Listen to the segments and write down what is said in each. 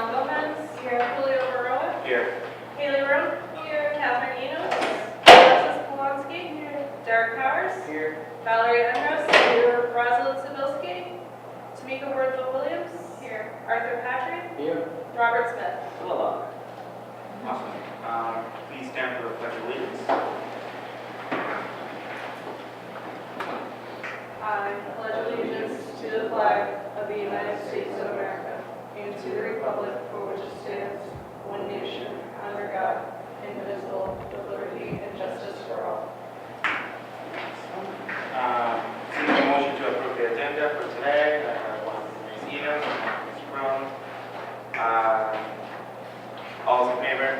Juan Gomez. Here. Julio Baroa. Here. Haley Rowe. Here. Catherine Enos. Alexis Polanski. Here. Derek Powers. Here. Valerie Andros. Here. Rosalind Sabilski. Tamika Worthville Williams. Here. Arthur Patrick. Here. Robert Smith. Hello. Awesome. Please stand for the Pledge of Allegiance. I pledge allegiance to the flag of the United States of America and to the republic for which it stands, one nation, under God, indivisible, with liberty and justice for all. Seeking a motion to approve the agenda for today. I have one from Ms. Enos, one from Ms. Brown. All in favor?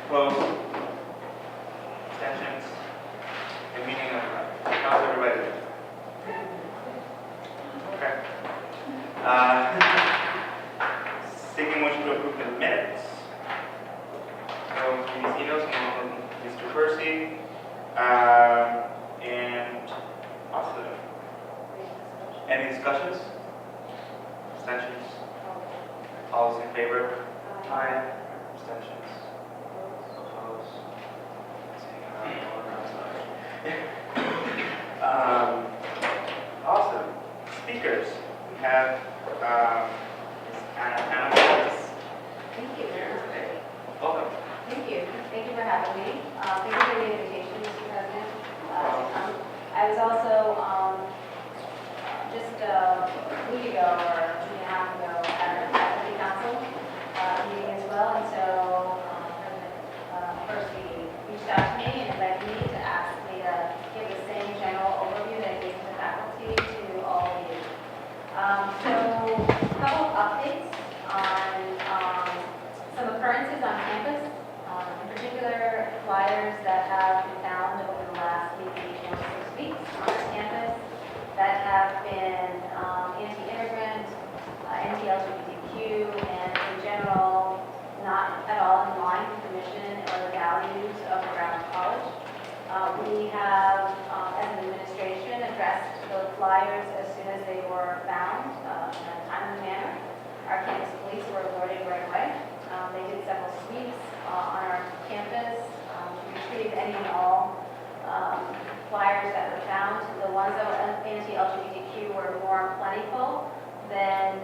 Opposed? Abstentions? The meeting of how's everybody doing? Okay. Seeking motion to approve the minutes. So, Ms. Enos and Mr. Percy. And Austin. Any discussions? Abstentions? All those in favor? Aye. Abstentions? Opposed? Awesome. Speakers. We have Ms. Anna Willis. Thank you. Welcome. Thank you. Thank you for having me. Thank you for the invitation, Mr. President, to come. I was also just a week ago or a week and a half ago at a faculty council meeting as well, and so President Percy reached out to me and invited me to ask me to give the same general overview that I gave to the faculty to all of you. So a couple of updates on some occurrences on campus. In particular, flyers that have been found over the last maybe 4 to 6 weeks on our campus that have been anti-immigrant, anti-LGBTQ, and in general, not at all in line with the mission or the values of Brown College. We have, as an administration, addressed those flyers as soon as they were found in a timely manner. Our campus police were alerted right away. They did several sweeps on our campus. We retrieved any and all flyers that were found. The ones that were anti-LGBTQ were more plentiful than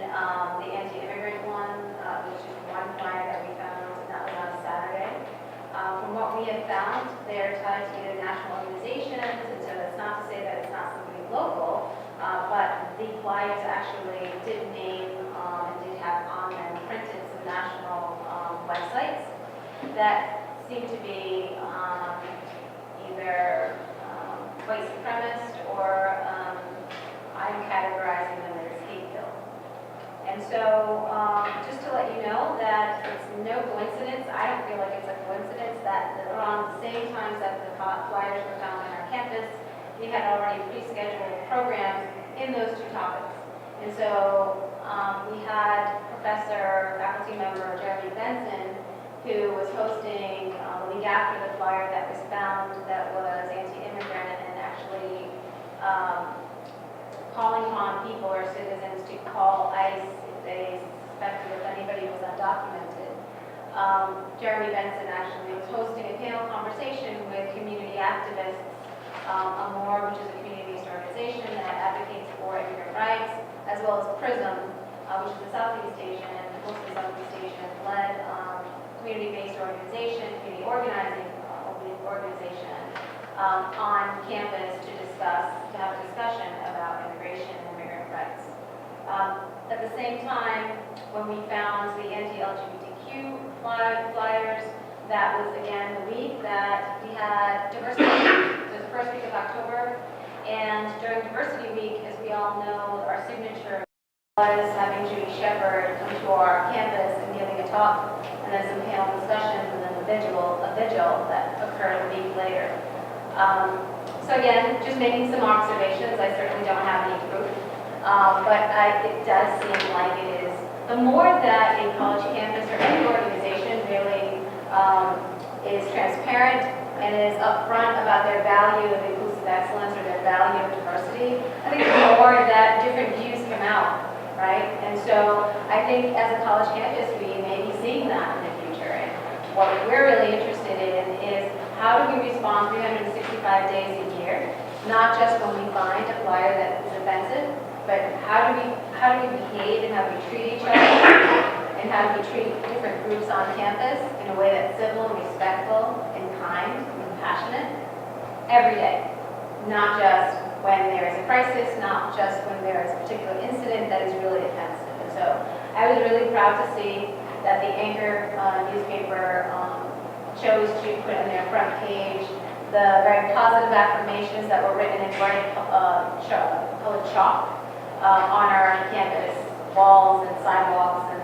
the anti-immigrant one, which is one flyer that we found, and that was on a Saturday. From what we have found, they're tied to either national organizations, and so that's not to say that it's not somebody local, but the flyers actually did name and did have on them printed some national websites that seem to be either white supremacist or I'm categorizing them as hate-filled. And so just to let you know that it's no coincidence, I don't feel like it's a coincidence that around the same times that the flyers were found on our campus, we had already pre-scheduled programs in those two topics. And so we had Professor, faculty member Jeremy Benson, who was hosting the week after the flyer that was found that was anti-immigrant and actually calling upon people or citizens to call ICE if they suspected if anybody was undocumented. Jeremy Benson actually was hosting a panel conversation with community activists, AMOR, which is a community-based organization that advocates for immigrant rights, as well as PRISM, which is a Southeast Asian, mostly Southeast Asian-led community-based organization, community organizing organization on campus to have a discussion about immigration and immigrant rights. At the same time, when we found the anti-LGBTQ flyers, that was again the week that we had Diversity Week. It was the first week of October, and during Diversity Week, as we all know, our signature was having Judy Shepard come to our campus and giving a talk, and then some panel discussions, and then a vigil that occurred a week later. So again, just making some observations. I certainly don't have any proof, but it does seem like it is. The more that a college campus or any organization really is transparent and is upfront about their value of inclusive excellence or their value of diversity, I think the more that different views come out. right? And so I think as a college campus, we may be seeing that in the future. And what we're really interested in is how do we respond 365 days a year, not just when we find a flyer that is offensive, but how do we behave and how do we treat each other, and how do we treat different groups on campus in a way that's civil, respectful, and kind, and compassionate every day, not just when there is a crisis, not just when there is a particular incident that is really offensive. And so I was really proud to see that the Anchor newspaper chose to put on their front page the very positive affirmations that were written in bright colored chalk on our campus walls and sidewalks. And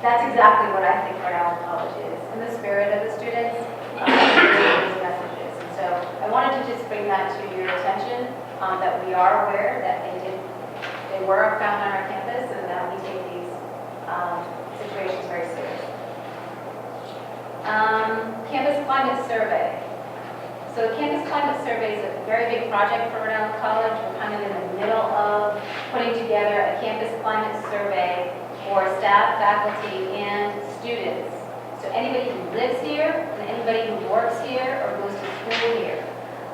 that's exactly what I think Rhode Island College is, in the spirit of the students, these messages. And so I wanted to just bring that to your attention, that we are aware that they were found on our campus, and that we take these situations very seriously. Campus Climate Survey. So the Campus Climate Survey is a very big project for Rhode Island College. We're kind of in the middle of putting together a campus climate survey for staff, faculty, and students. So anybody who lives here, and anybody who works here or goes to school here,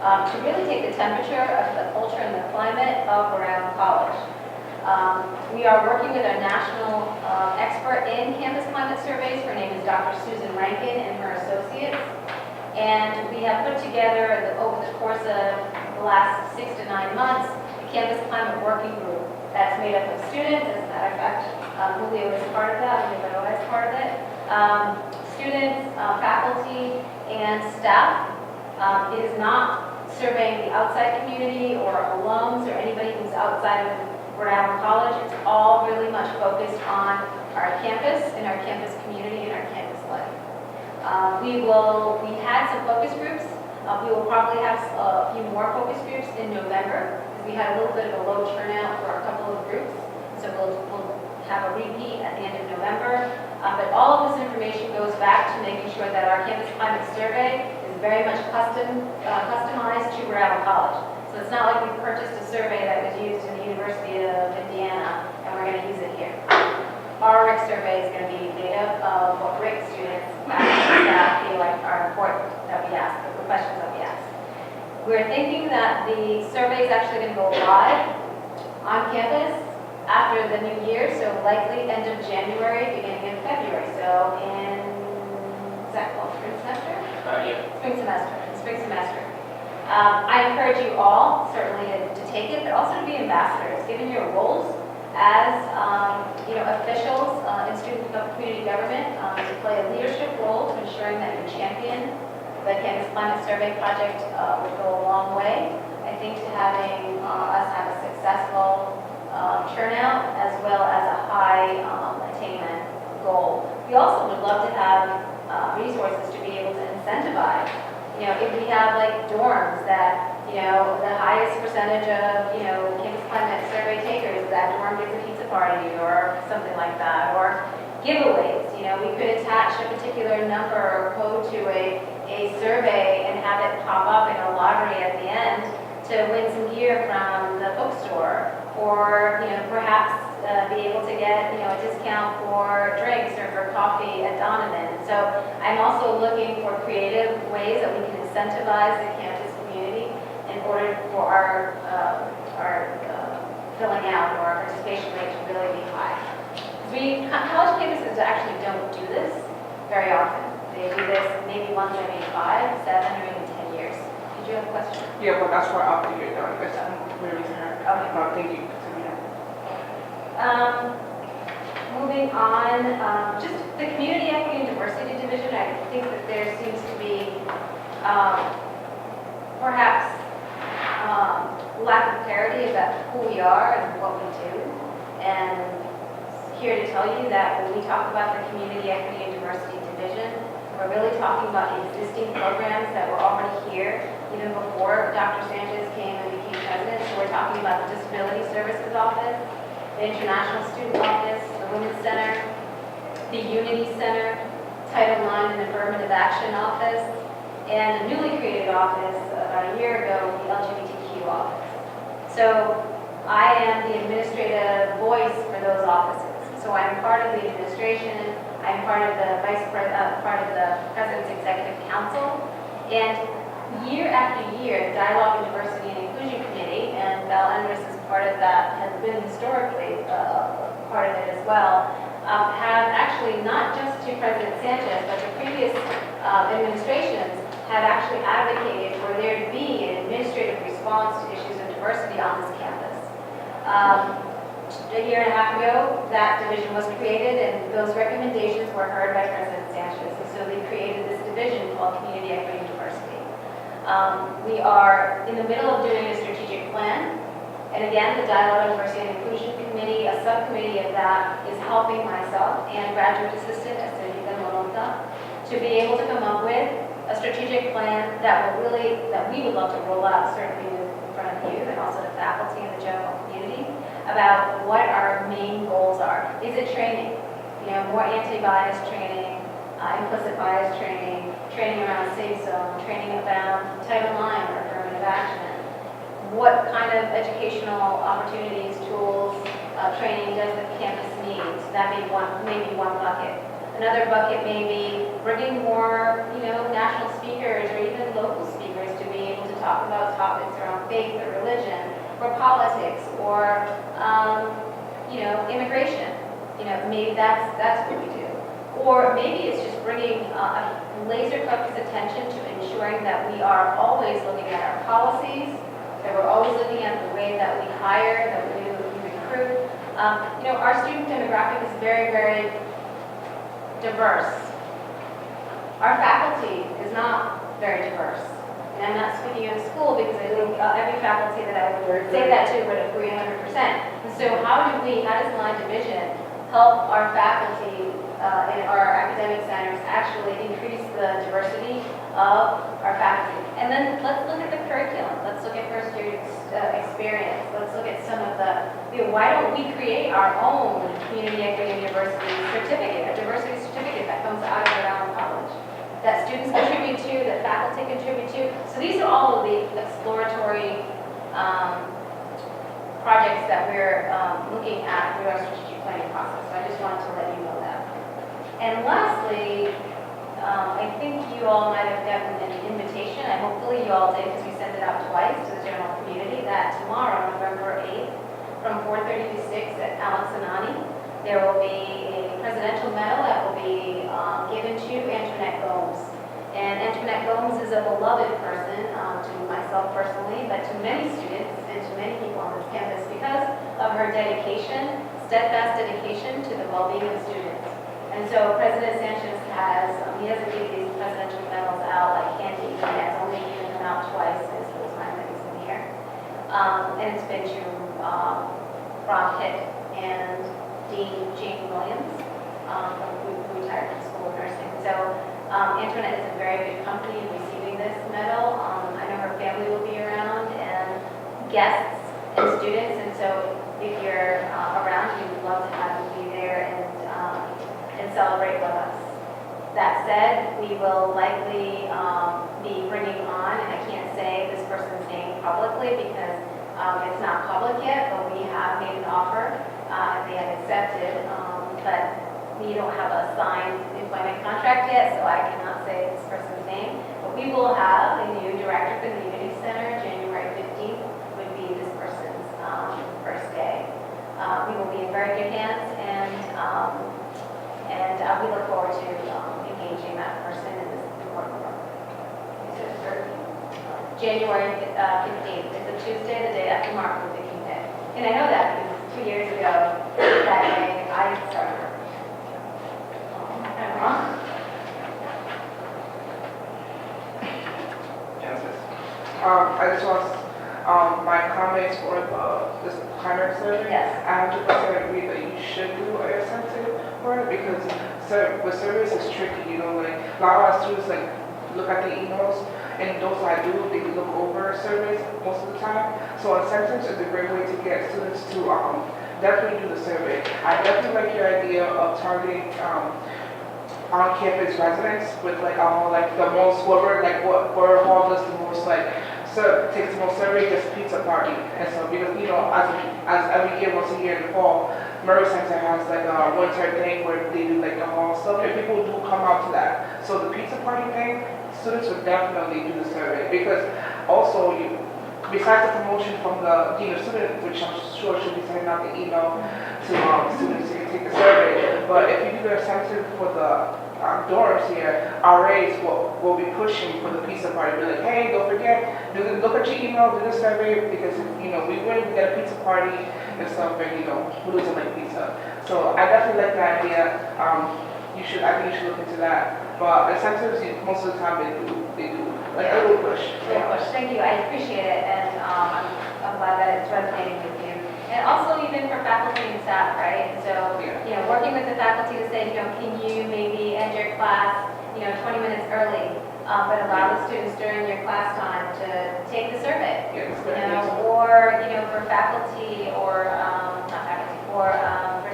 to really take the temperature of the culture and the climate of Rhode Island College. We are working with our national expert in campus climate surveys. Her name is Dr. Susan Rankin and her associates. And we have put together, over the course of the last 6 to 9 months, a campus climate working group that's made up of students. As a matter of fact, Julio is part of that, Julio Bedoya is part of it. Students, faculty, and staff. It is not surveying the outside community or alums or anybody who's outside of Rhode Island College. It's all really much focused on our campus and our campus community and our campus life. We had some focus groups. We will probably have a few more focus groups in November, because we had a little bit of a low turnout for a couple of groups. So we'll have a repeat at the end of November. But all of this information goes back to making sure that our campus climate survey is very much customized to Rhode Island College. So it's not like we purchased a survey that was used in the University of Indiana and we're going to use it here. Our RIC survey is going to be made up of what RIC students, faculty, staff feel like are important that we ask, the questions that we ask. We're thinking that the survey is actually going to go live on campus after the new year, so likely end of January, beginning of February. So is that called spring semester? Yeah. Spring semester. I encourage you all, certainly, to take it, but also to be ambassadors, given your roles as officials in student community government, to play a leadership role to ensuring that you champion the Campus Climate Survey project will go a long way. I think to having us have a successful turnout as well as a high attainment goal. We also would love to have resources to be able to incentivize. If we have like dorms that, the highest percentage of, Campus Climate Survey takers, that dorm gives a pizza party or something like that, or giveaways. We could attach a particular number or code to a survey and have it pop up in a lottery at the end to win some gear from the bookstore, or perhaps be able to get a discount for drinks or for coffee at Donovan. So I'm also looking for creative ways that we can incentivize the campus community in order for our filling out or our participation rate to really be high. College campuses actually don't do this very often. They do this maybe once every 5, 7, or even 10 years. Did you have a question? Yeah, but that's why after you're done, because we're raising her. Okay. Thank you. Moving on, just the Community Equity and Diversity Division, I think that there seems to be perhaps lack of clarity about who we are and what we do. And here to tell you that when we talk about the Community Equity and Diversity Division, we're really talking about existing programs that were already here even before Dr. Sanchez came and became president. So we're talking about the Disability Services Office, the International Student Office, the Women's Center, the Unity Center, Title IX and Affirmative Action Office, and a newly created office about a year ago, the LGBTQ office. So I am the administrative voice for those offices. So I'm part of the administration, I'm part of the part of the President's Executive Council. And year after year, the Dialogue and Diversity and Inclusion Committee, and Val Endres is part of that, has been historically part of it as well, have actually, not just to President Sanchez, but to previous administrations, have actually advocated for there to be an administrative response to issues of diversity on this campus. A year and a half ago, that division was created, and those recommendations were heard by President Sanchez. And so they created this division called Community Equity and Diversity. We are in the middle of doing a strategic plan. And again, the Dialogue on Diversity and Inclusion Committee, a subcommittee of that, is helping myself and graduate assistant Estrellita Molonta to be able to come up with a strategic plan that we would love to roll out, certainly in front of you and also the faculty and the general community, about what our main goals are. Is it training? More anti-bias training, implicit bias training, training around safe zone, training around Title IX or affirmative action. What kind of educational opportunities, tools, training does the campus need? So that may be one bucket. Another bucket may be bringing more, national speakers or even local speakers to be able to talk about topics around faith or religion or politics or, immigration. Maybe that's what we do. Or maybe it's just bringing a laser-focused attention to ensuring that we are always looking at our policies, that we're always looking at the way that we hire, that we recruit. Our student demographic is very, very diverse. Our faculty is not very diverse. And I'm not speaking of school because I think every faculty that I would say that to would agree 100%. And so how does Line Division help our faculty in our academic centers actually increase the diversity of our faculty? And then let's look at the curriculum. Let's look at first year experience. Let's look at some of the, why don't we create our own community equity and diversity certificate, a diversity certificate that comes out of Rhode Island College, that students contribute to, that faculty contribute to. So these are all of the exploratory projects that we're looking at through our strategic planning process. So I just wanted to let you know that. And lastly, I think you all might have gotten an invitation, and hopefully you all did because we sent it out twice to the general community, that tomorrow, November 8th, from 4:30 to 6 at Alex Anani, there will be a presidential medal that will be given to Antoinette Gomes. And Antoinette Gomes is a beloved person to myself personally, but to many students and to many people on this campus because of her dedication, steadfast dedication to the well-being of students. And so President Sanchez he doesn't give these presidential medals out like candy. He has only given them out twice in his whole time that he's been here. And it's been to Ron Pitt and Dean Jane Williams, who retired from School of Nursing. So Antoinette is in very good company in receiving this medal. I know her family will be around and guests and students. And so if you're around, we would love to have you be there and celebrate with us. That said, we will likely be bringing on, and I can't say this person's name publicly because it's not public yet, but we have made an offer, and they have accepted, but we don't have a signed employment contract yet, so I cannot say this person's name. But we will have a new director for the Community Center. January 15th would be this person's first day. We will be in very good hands, and we look forward to engaging that person in this important work. January 15th. It's a Tuesday, the day after Martin Luther King Day. And I know that because 2 years ago, that day, I started work. I'm wrong. Genesis. I just want my comments for this primary survey. Yes. I 100% agree that you should do a sensitive for it because with surveys it's tricky, like a lot of our students look at the emails, and those I do, they look over surveys most of the time. So incentives is a great way to get students to definitely do the survey. I definitely like your idea of targeting on-campus residents with the most, whoever hall does the most so takes the most survey, just pizza party and stuff, because, you know, as every year, once a year in the fall, Murray Center has like a winter thing where they do like the hall stuff, and people do come out to that. So the pizza party thing, students would definitely do the survey, because also you, besides the promotion from the dean of students, which I'm sure she'll be sending out the email to students who can take the survey, but if you do the incentive for the dorms here, RAs will be pushing for the pizza party, be like, hey, don't forget, look at your email, do the survey, because, you know, we win, we get a pizza party and stuff, and, you know, we lose like pizza. So I definitely like the idea. I think you should look into that. But incentives, most of the time they do, like a little push. Good push, thank you, I appreciate it, and I'm glad that it's resonating with you. And also even for faculty and staff, right? So, Yeah. you know, working with the faculty to say, you know, can you maybe end your class, you know, 20 minutes early, but allow the students during your class time to take the survey? Yeah, it's You good. know, or, you know, for faculty or, not faculty, for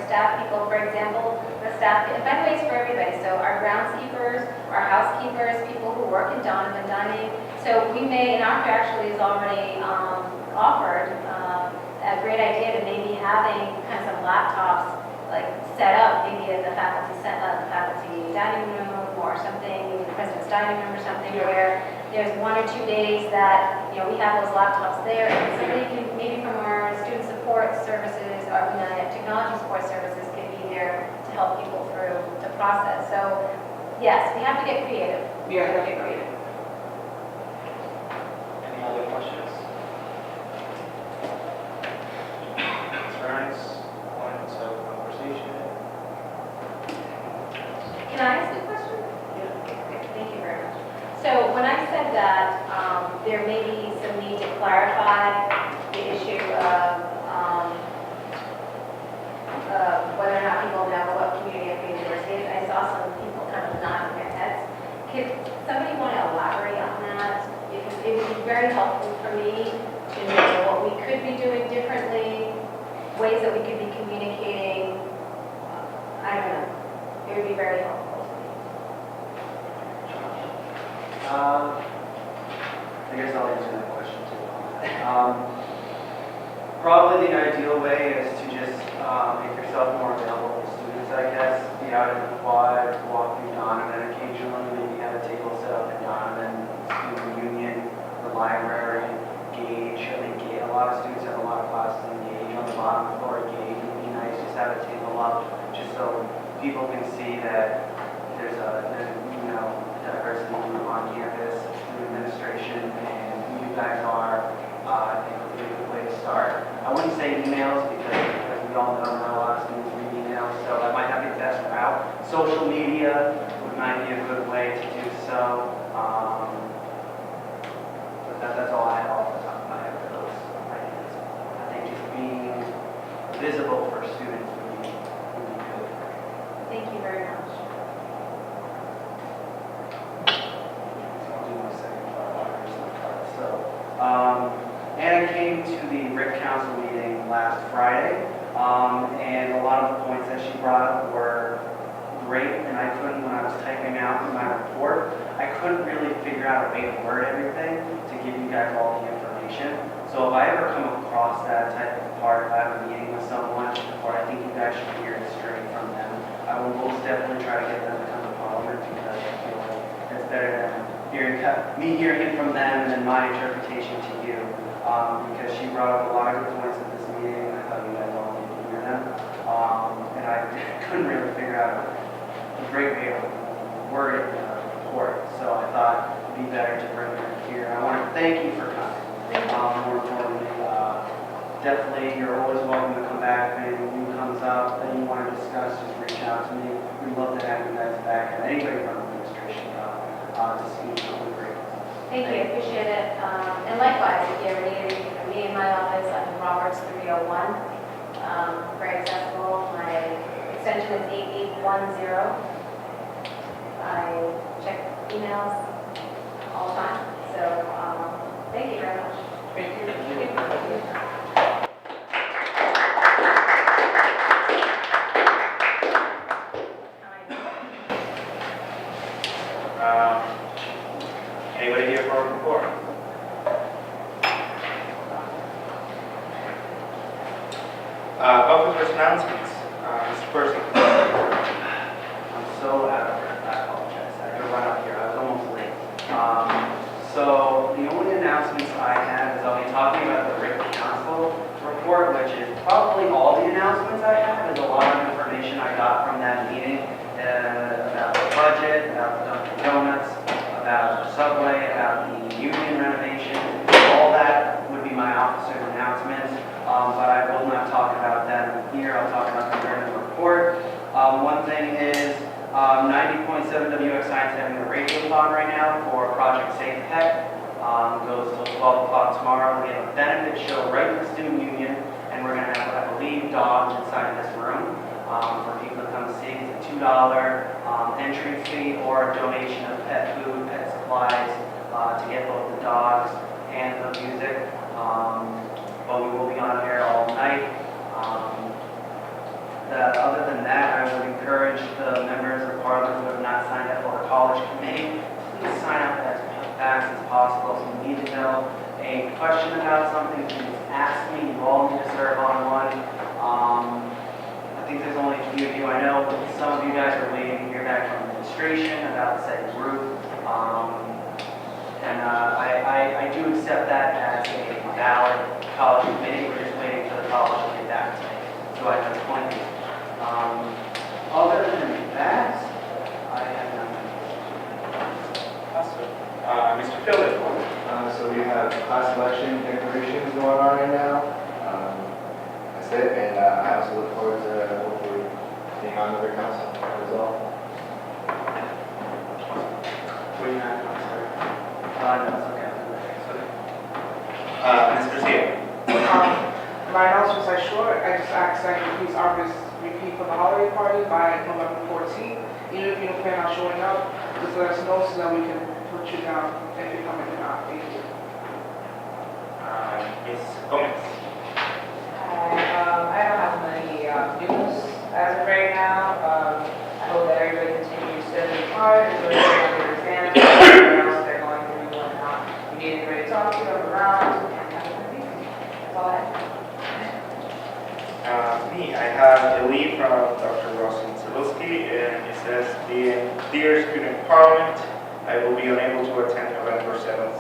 staff people, for example, the staff, and by the way, it's for everybody. So our groundskeepers, our housekeepers, people who work in Donovan Dining. So we may, and Arthur actually has already offered a great idea to maybe having kind of some laptops like set up, maybe at the faculty dining room or something, maybe the president's dining room or something, Yeah. where there's 1 or 2 days that, you know, we have those laptops there, and somebody can, maybe from our student support services, or technology support services can be there to help people through the process. So, yes, we have to get creative. We Yeah, have to get creative. Any other questions? Ms. Burns, points of conversation? Can I ask a question? Thank you very much. So when I said that there may be some need to clarify the issue of whether or not people know what community of university is, I saw some people kind of nodding their heads. Could somebody want to elaborate on that? Because it would be very helpful for me to know what we could be doing differently, ways that we could be communicating. I don't know. It would be very helpful. I guess I'll answer that question too. Probably the ideal way is to just make yourself more available to students, I guess. Be out in the quad, walk through Donovan occasionally, maybe have a table set up in Donovan, student union, the library, Gage. I think a lot of students have a lot of classes in Gage on the bottom floor of Gage. It would be nice just have a table up, just so people can see that there's you know, diversity on campus, through administration, and who you guys are. I think would be a good way to start. I wouldn't say emails because we all know not a lot of students read emails, so that might not be the best route. Social media might be a good way to do so. But that's all I have off the top of my head for those ideas. I think just being visible for students would be good. Thank you very much. I'll do my second part. So, Anna came to the RIC Council meeting last Friday, and a lot of the points that she brought up were great, and I couldn't, when I was typing out my report, I couldn't really figure out a way to word everything to give you guys all the information. So if I ever come across that type of part, if I have a meeting with someone, or I think you guys should hear it straight from them, I will most definitely try to get them to come to Parliament, because I feel like it's better than me hearing it from them and then my interpretation to you. Because she brought up a lot of good points at this meeting, and I thought you guys all need to hear them. And I couldn't really figure out a great way of wording the report, so I thought it'd be better to bring her here. I want to thank you for coming. More importantly, definitely you're always welcome to come back. If anything new comes up that you want to discuss, just reach out to me. We'd love to have you guys back, and anybody from the administration to speak. It would be great. Thank you, appreciate it. And likewise, if you ever need anything from me in my office, I'm in Roberts 301. Very accessible. My extension is 8810. I check emails all the time. So thank you very much. Thank you. Anybody here for a report? Officers' announcements. Mr. Percy. I'm so out of breath, I apologize. I had to run up here, I was almost late. So the only announcements I have is I'll be talking about the RIC Council report, which is probably all the announcements I have. There's a lot of information I got from that meeting about the budget, about the Dunkin' Donuts, about the subway, about the union renovation. All that would be my officer's announcements, but I will not talk about them here. I'll talk about them during the report. One thing is 90.7 WXI is having a radiothon right now for Project Safe Pet. Goes till 12 o'clock tomorrow. We have a benefit show right in the student union, and we're going to have, I believe, dogs inside this room for people to come see. It's a $2 entry fee or a donation of pet food, pet supplies to get both the dogs and the music. But we will be on air all night. Other than that, I would encourage the members of Parliament who have not signed up for a college committee, please sign up as fast as possible. If you need to know a question about something, please ask me. You all need to serve on one. I think there's only a few of you. I know some of you guys are waiting to hear back from administration about the second group. I do accept that as a valid college committee. We're just waiting for the college to get back to me. So I can appoint you. Other than that, I have nothing. Mr. Phillips. So we have class selection declarations going on right now. That's it, and I also look forward to hopefully being on the council as well. What do you have? No, it's okay. Ms. Garcia. My announcements are short. I just ask that you please office repeat for the holiday party by November 14th. Even if you don't plan on showing up, just let us know so that we can put you down if you're coming or not. Thank you. Ms. Gomez. I don't have many news as of right now. I hope that everybody continues studying hard, enjoy their exams, everything else they're going through, whatnot. You need anybody to talk to, come around, and have a good week. That's all I have. Me, I have a lead from Dr. Rosalind Sabilski, and it says, Dear Student Parliament, I will be unable to attend November 7th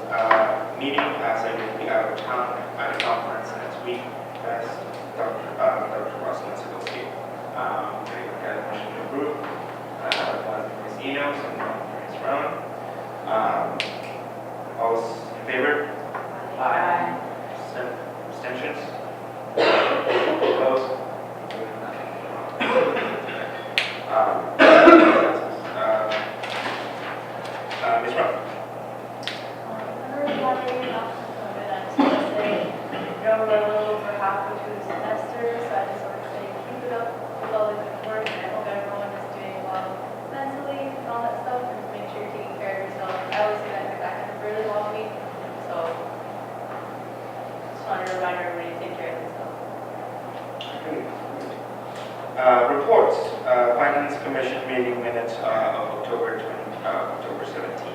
meeting as I will be out of town at a conference next week. That's Dr. Rosalind Sabilski. I got a motion to approve. One from Ms. Enos and one from Ms. Brown. All those in favor? Bye. Abstentions? Opposed? Ms. Brown. We're a little over halfway through the semester, so I just want to say keep it up with all the good work, and I hope everyone is doing well mentally and all that stuff, and make sure you're taking care of yourself. I always say that because I had a really long week, so just wanted to remind everybody to take care of themselves. Reports. Finance Commission meeting minutes of October 17th.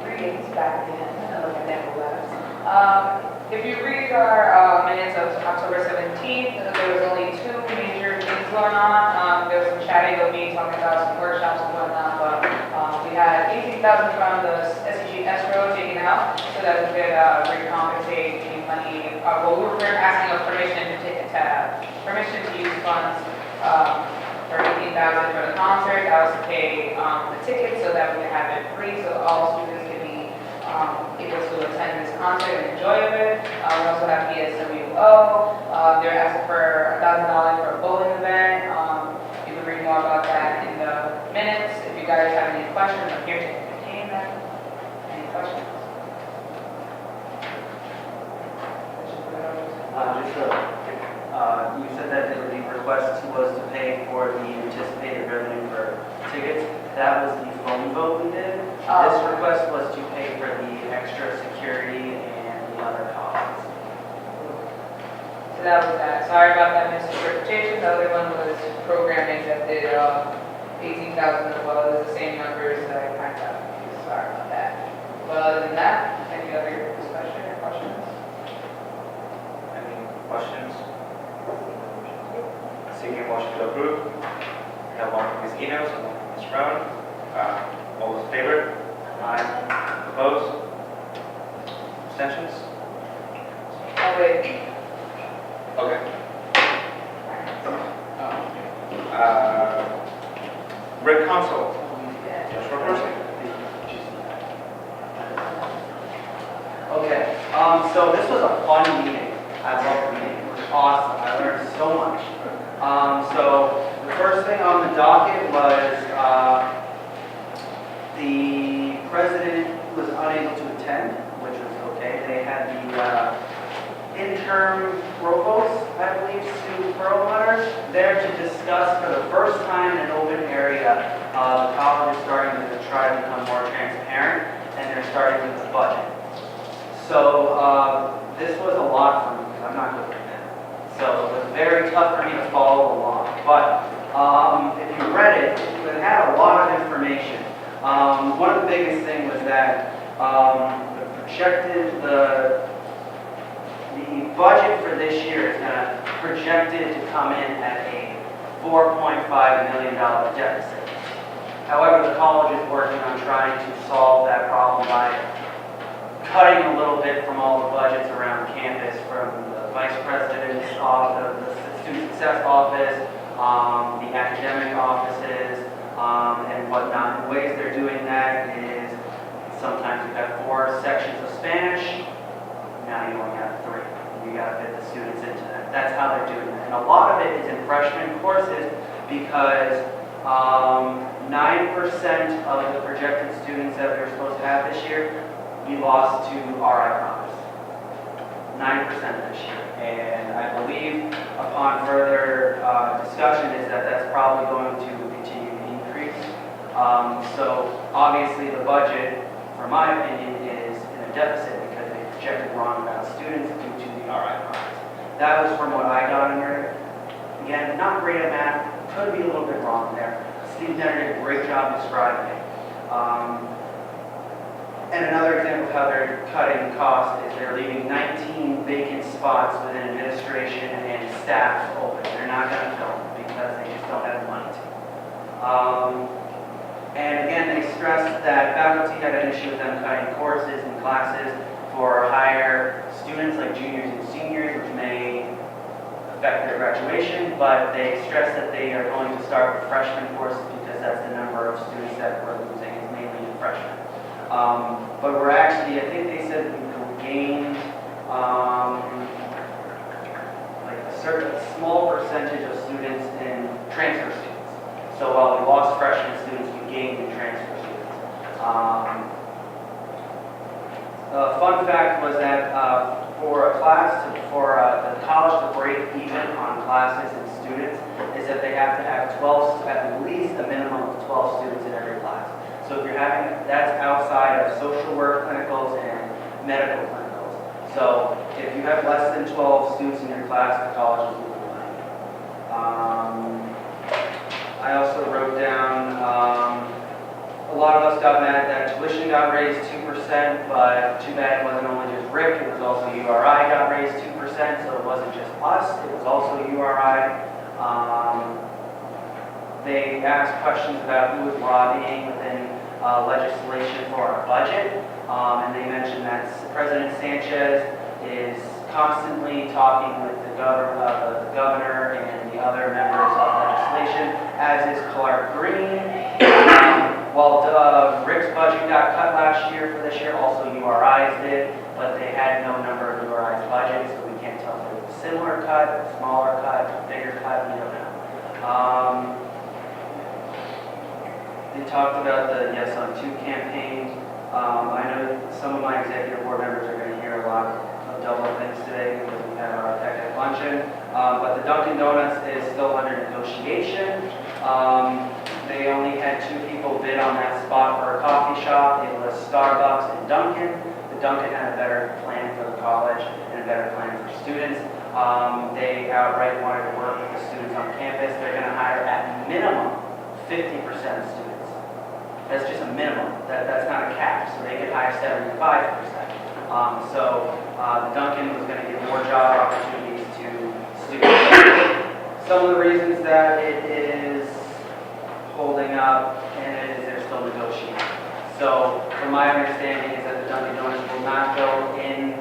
Greetings back again. Hello, never left. If you read our minutes of October 17th, there was only two major things going on. There was some chatting of me talking about some workshops and whatnot, but we had $18,000 from the SEG escrow taken out so that we could recompensate any money. Well, we were asking of permission to use funds for $18,000 for the concert. That was to pay the tickets so that we could have it free, so all students could be able to attend this concert and enjoy it. We also have PSWO. They're asking for $1,000 for a bowling event. You can read more about that in the minutes. If you guys have any questions, I'm here to entertain them. Any questions? You said that the request was to pay for the anticipated revenue for tickets. That was the phone vote we did. This request was to pay for the extra security and the other costs. So that was that. Sorry about that misinterpretation. The other one was programming that did 18,000 as well. It was the same numbers that I kind of confused. Sorry about that. But other than that, any other discussion or questions? Any questions? Seeking a motion to approve. We have one from Ms. Enos and one from Ms. Brown. All those in favor? Aye. Opposed? Abstentions? Oh, wait. Okay. Rec Council. Joshua Percy. Okay, so this was a fun meeting. I loved the meeting. It was awesome. I learned so much. So the first thing on the docket was the president was unable to attend, which was okay. They had the interim provost, I believe, Sue Perlmutter, there to discuss for the first time in an open area. The college is starting to try to become more transparent, and they're starting with the budget. So this was a lot for me because I'm not good at that. So it was very tough for me to follow along. But if you read it, it had a lot of information. One of the biggest things was that the budget for this year is projected to come in at a $4.5 million deficit. However, the college is working on trying to solve that problem by cutting a little bit from all the budgets around campus, from the vice president's office, the student success office, the academic offices, and whatnot. The ways they're doing that is sometimes you've got 4 sections of Spanish, now you only have 3. You got to fit the students into that. That's how they're doing that. And a lot of it is in freshman courses because 9% of the projected students that we were supposed to have this year, we lost to RI Promise. 9% this year. And I believe upon further discussion is that that's probably going to continue to increase. So obviously the budget, for my opinion, is in a deficit because they projected wrong about students due to the RI Promise. That was from what I got in there. Again, not great at math, could be a little bit wrong there. Steve Denner did a great job describing it. And another example of how they're cutting costs is they're leaving 19 vacant spots within administration and staff open. They're not going to fill them because they just don't have the money to. And again, they stressed that faculty had an issue with them cutting courses and classes for higher students like juniors and seniors, which may affect their graduation, but they stressed that they are going to start with freshman courses because that's the number of students that we're losing is mainly in freshmen. But we're actually, I think they said we gained like a small percentage of students in transfer students. So while we lost freshman students, we gained in transfer students. A fun fact was that for the college to break even on classes and students is that they have to have at least a minimum of 12 students in every class. So if you're having, that's outside of social work clinicals and medical clinicals. So if you have less than 12 students in your class, the college is losing money. I also wrote down, a lot of us got mad that tuition got raised 2%, but too bad it wasn't only just Rick, it was also URI got raised 2%, so it wasn't just us, it was also URI. They asked questions about who was lobbying within legislation for our budget, and they mentioned that President Sanchez is constantly talking with the governor and the other members of legislation, as is Clark Green. While Rick's budget got cut last year for this year, also URI's did, but they had no number of URI's budget, so we can't tell if it was a similar cut, smaller cut, bigger cut, we don't know. They talked about the Yes on 2 campaign. I know some of my executive board members are going to hear a lot of double things today because we had our tech at luncheon. But the Dunkin' Donuts is still under negotiation. They only had 2 people bid on that spot for a coffee shop. It was Starbucks and Dunkin'. The Dunkin' had a better plan for the college and a better plan for students. They outright wanted to work with the students on campus. They're going to hire at minimum 50% of students. That's just a minimum. That's not a cap, so they could hire 75%. The Dunkin' was going to give more job opportunities to students. Some of the the reasons that it is holding up and they're still negotiating. So from my understanding is that the Dunkin' Donuts will not go in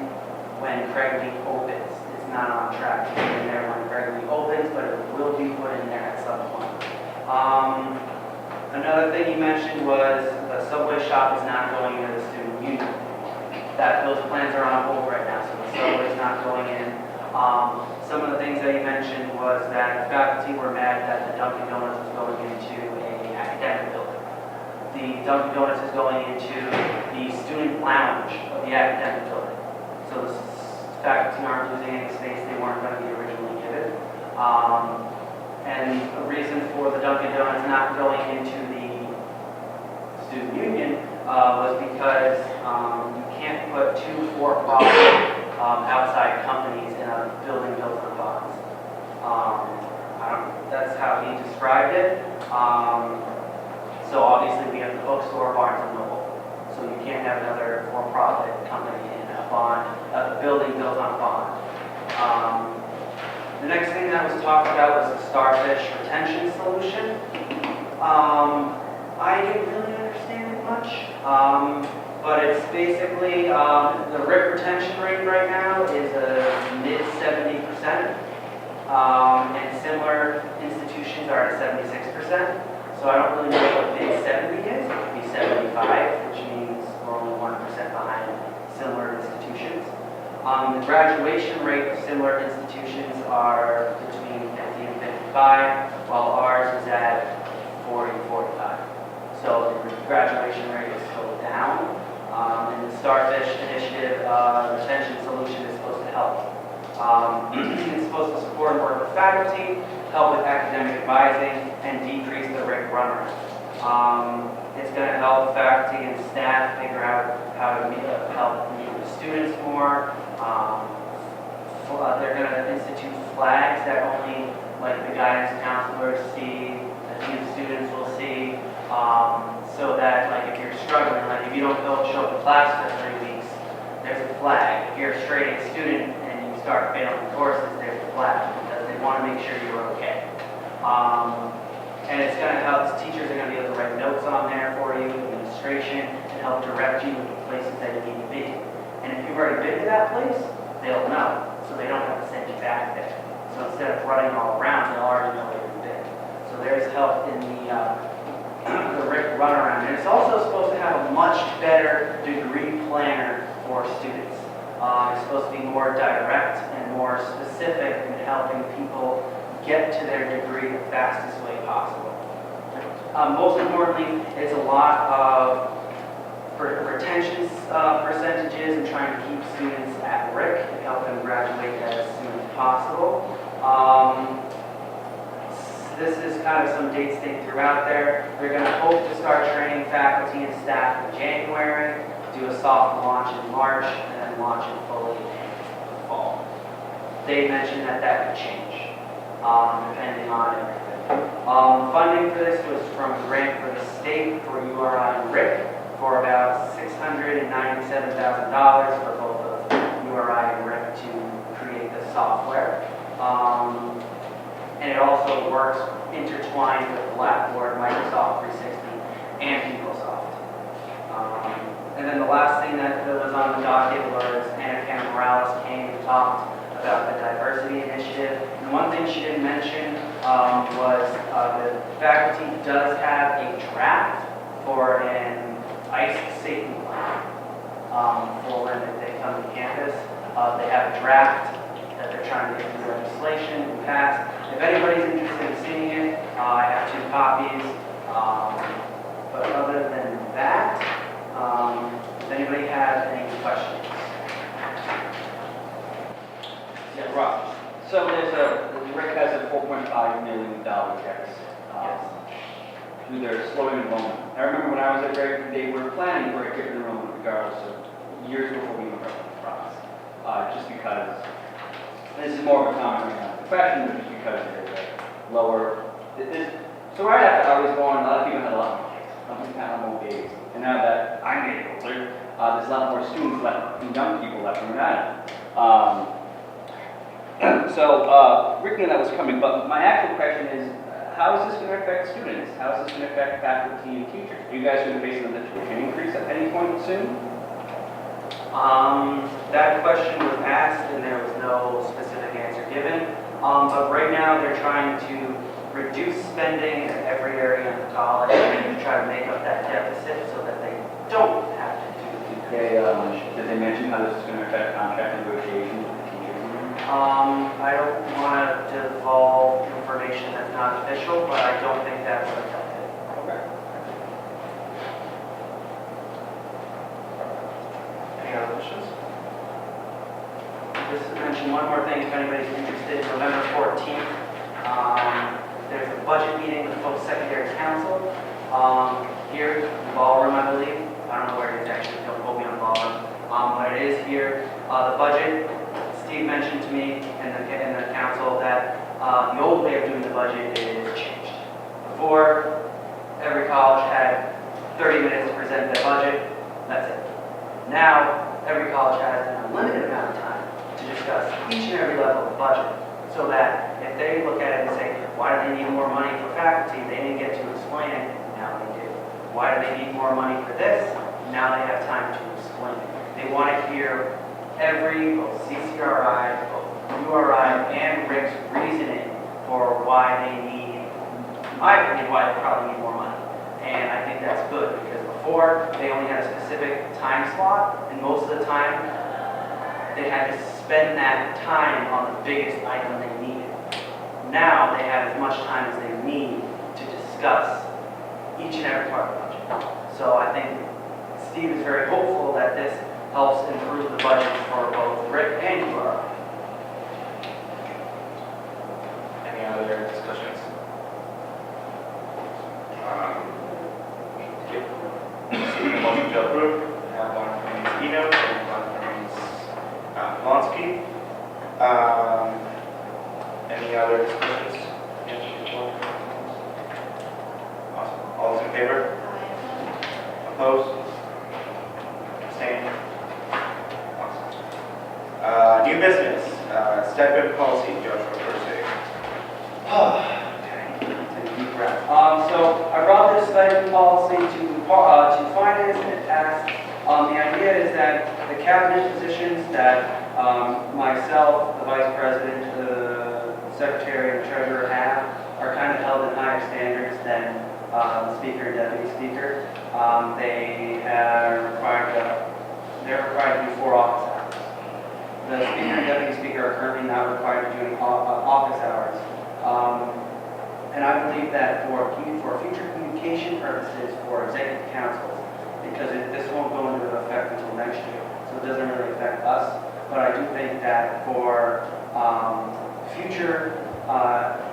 when Craig Lee opens. It's not on track to be in there when Craig Lee opens, but it will be put in there at some point. Another thing you mentioned was the Subway shop is not going into the student union. Those plans are on hold right now, so the Subway's not going in. Some of the things that you mentioned was that the faculty were mad that the Dunkin' Donuts was going into an academic building. The Dunkin' Donuts is going into the student lounge of the academic building. So the faculty aren't losing any space they weren't going to be originally given. And the reason for the Dunkin' Donuts not going into the student union was because you can't put two for-profit outside companies in a building built on bonds. That's how he described it. So obviously we have the bookstore, Barnes and Noble. So you can't have another for-profit company in a building built on a bond. The next thing that was talked about was the starfish retention solution. I didn't really understand it much, but it's basically the RIP retention rate right now is a mid 70%, and similar institutions are at 76%. So I don't really know what mid 70 is. It could be 75, which means we're only 1% behind similar institutions. The graduation rate of similar institutions are between 50 and 55, while ours is at 40 to 45. So the graduation rate is still down. And the Starfish Initiative retention solution is supposed to help. It's supposed to support and work with faculty, help with academic advising, and decrease the RIC runaround. It's going to help faculty and staff figure out how to help meet with students more. They're going to institute flags that only like the guidance counselors see, the team students will see, so that like if you're struggling, like if you don't show up to class for 3 weeks, there's a flag. If you're a straight A student and you start failing courses, there's a flag because they want to make sure you're okay. And it's going to help, teachers are going to be able to write notes on there for you, administration, and help direct you to the places that you need to be. And if you've already been to that place, they'll know, so they don't have to send you back there. So instead of running all around, they'll already know where you've been. So there's help in the RIC runaround. And it's also supposed to have a much better degree planner for students. It's supposed to be more direct and more specific in helping people get to their degree the fastest way possible. Most importantly, it's a lot of retention percentages and trying to keep students at RIC and help them graduate as soon as possible. This is kind of some dates they threw out there. They're going to hope to start training faculty and staff in January, do a soft launch in March, and then launch it fully in the fall. They mentioned that that could change, depending on everything. Funding for this was from a grant for the state for URI and RIC for about $697,000 for both of URI and RIC to create the software. And it also works intertwined with Blackboard, Microsoft 360, and PeopleSoft. And then the last thing that was on the docket was Anna Morales came and talked about the diversity initiative. And one thing she didn't mention was the faculty does have a draft for an ICE safety plan for when they come to campus. They have a draft that they're trying to get through legislation and pass. If anybody's interested in seeing it, I have 2 copies. But other than that, does anybody have any questions? Yeah, Rob. So the RIC has a $4.5 million tax through their slowing enrollment. I remember when I was at RIC, they were planning for a different enrollment regardless of years before we went through the process. Just because this is more of a common profession, just because there's a lower. So right after I was born, a lot of people had a lot more kids. Some people had more babies. And now that I'm getting older, there's a lot more students left, and young people left from that. So, Rick knew that was coming, but my actual question is, how is this going to affect students? How is this going to affect faculty and teachers? Are you guys going to face another tuition increase at any point soon? That question was asked and there was no specific answer given. But right now they're trying to reduce spending in every area of the college and to try to make up that deficit so that they don't have to do the increase. Did they mention how this is going to affect contract negotiations with the teachers? I don't want to divulge information that's not official, but I don't think that would affect it. Okay. Any other questions? Just to mention one more thing, if anybody's interested, November 14th, there's a budget meeting with post-secondary council here in the ballroom, I believe. I don't know where it is actually, don't quote me on the ballroom. But it is here. The budget, Steve mentioned to me and the council that the old way of doing the budget is changed. Before, every college had 30 minutes to present their budget, that's it. Now, every college has an unlimited amount of time to discuss each and every level of the budget, so that if they look at it and say, why do they need more money for faculty? They didn't get to explain it, now they do. Why do they need more money for this? Now they have time to explain it. They want to hear every, both CCRI, both URI, and Rick's reasoning for why they need, in my opinion, why they probably need more money. And I think that's good, because before, they only had a specific time slot, and most of the time, they had to spend that time on the biggest item they needed. Now, they have as much time as they need to discuss each and every part of the budget. So I think Steve is very hopeful that this helps improve the budget for both Rick and URI. Any other discussions? Seeking a motion to approve, we have one from Ms. Eno and one from Ms. Blonsky. Any other discussions? Awesome. All those in favor? Opposed? Abstained? Awesome. New business, stipend policy, Joshua Percy. Take a deep breath. So I brought this stipend policy to finance and it passed. The idea is that the cabinet positions that myself, the vice president, the secretary, and the treasurer have are kind of held in higher standards than the speaker and deputy speaker. They're required to do 4 office hours. The speaker and deputy speaker are currently not required to do office hours. And I believe that for future communication purposes for executive councils, because this won't go into effect until next year, so it doesn't really affect us. But I do think that for future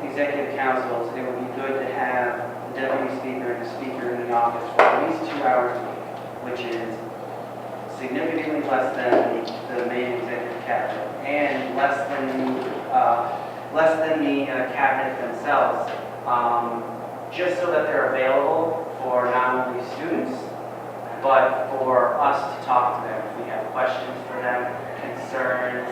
executive councils, it would be good to have the deputy speaker and the speaker in the office for at least 2 hours a week, which is significantly less than the main executive cabinet and less than the cabinet themselves, just so that they're available for not only students, but for us to talk to them. If we have questions for them, concerns,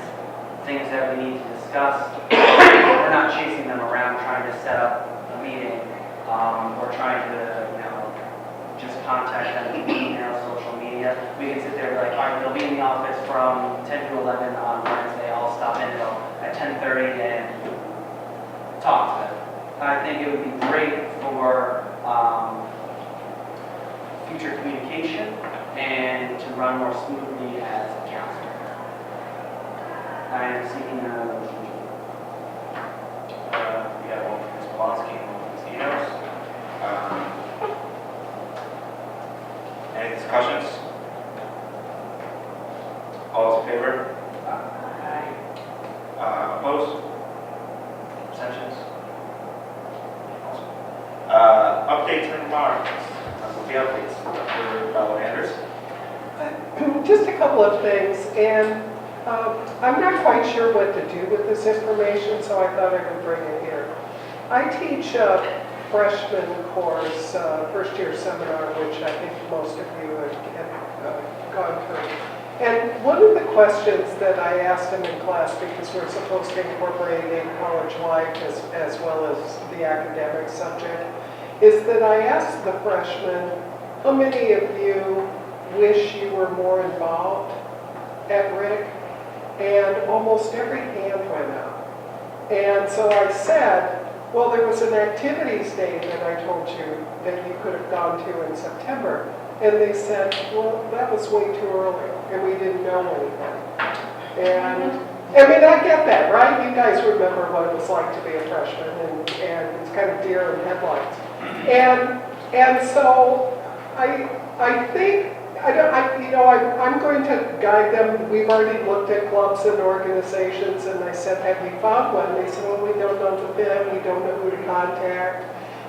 things that we need to discuss, we're not chasing them around trying to set up a meeting, or trying to, just contact them through email, social media. We can sit there and be like, all right, they'll be in the office from 10 to 11 on Wednesday. I'll stop in at 10:30 and talk to them. I think it would be great for future communication and to run more smoothly as a council. I am seeking a motion. We have one from Ms. Blonsky and one from Ms. Enos. Any discussions? All those in favor? Opposed? Abstentions? Updates and remarks. Will be updates. Dr. Ballard-Anders. Just a couple of things, and I'm not quite sure what to do with this information, so I thought I would bring it here. I teach a freshman course, first year seminar, which I think most of you have gone through. And one of the questions that I asked him in class, because we're supposed to incorporate in college life as well as the academic subject, is that I asked the freshmen, how many of you wish you were more involved at RIC? And almost every hand went up. And so I said, well, there was an activities day that I told you that you could have gone to in September. And they said, well, that was way too early, and we didn't know anything. And, I mean, I get that, right? You guys remember what it was like to be a freshman, and it's kind of deer in headlights. And so I think, I'm going to guide them. We've already looked at clubs and organizations, and I said, have you found one? They said, well, we don't know the fit, we don't know who to contact.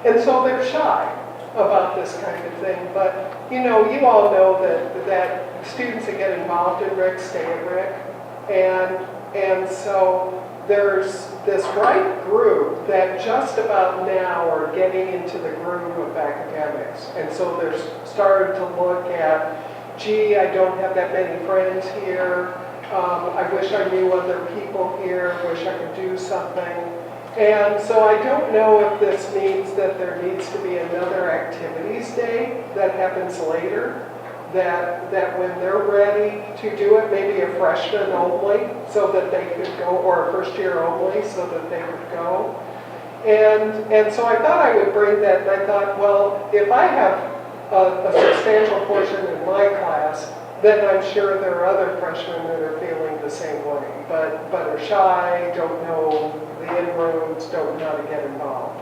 And so they're shy about this kind of thing. But, you all know that students that get involved in RIC stay at RIC. And so there's this right group that just about now are getting into the groove of academics. And so they're starting to look at, gee, I don't have that many friends here. I wish I knew other people here. Wish I could do something. And so I don't know if this means that there needs to be another activities day that happens later, that when they're ready to do it, maybe a freshman only, so that they could go, or a first year only, so that they could go. And so I thought I would bring that, and I thought, well, if I have a substantial portion in my class, then I'm sure there are other freshmen that are feeling the same way, but are shy, don't know the inroads, don't know how to get involved.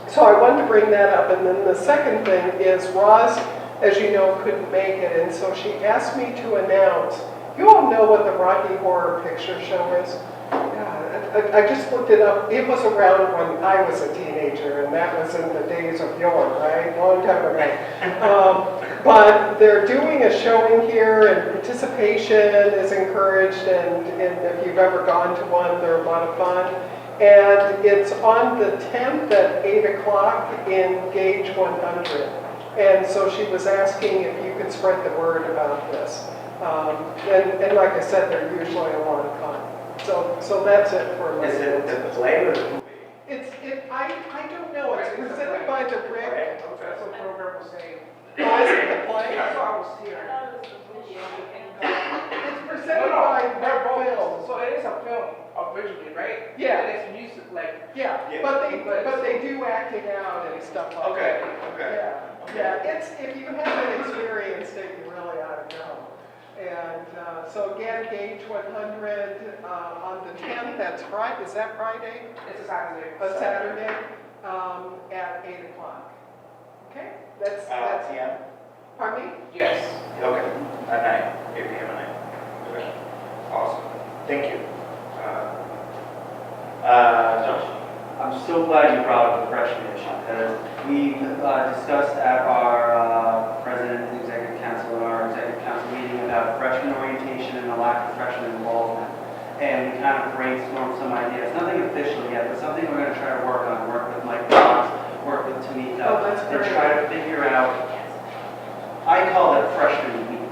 So I wanted to bring that up, and then the second thing is Roz, as you know, couldn't make it, and so she asked me to announce, you all know what the Rocky Horror Picture Show is? Yeah, I just looked it up. It was around when I was a teenager, and that was in the days of yore, right? Long time ago. But they're doing a showing here, and participation is encouraged, and if you've ever gone to one, they're a lot of fun. And it's on the 10th at 8 o'clock in Gage 100. And so she was asking if you could spread the word about this. And like I said, they're usually a lot of fun. So that's it for my. Is it the play or the movie? I don't know. It's presented by the RIC. That's what the program was saying. Oh, is it the play? That's what I was hearing. It's presented by they're both Rick films. Film. So it is a film originally, right? Yeah. And it's music, like. Yeah, Yeah. but they do acting out and stuff like Okay, that. okay. Yeah, it's, if you haven't experienced it, you really ought to go. And so again, Gage 100 on the 10th, that's Friday, is that Friday? It's a Saturday. A Saturday, at 8 o'clock. Okay, that's, PM? pardon me? Yes. Okay, at night, 8 p.m. at night. Okay, awesome. Thank you. Josh? I'm so glad you brought up the freshman issue, because we discussed at our president and executive council, meeting about freshman orientation and the lack of freshman involvement. And we kind of brainstormed some ideas, nothing official yet, but something we're going to try to work on, work with Mike Fox, work with Tamika, Oh, that's and great. try to figure out, I call it freshman week,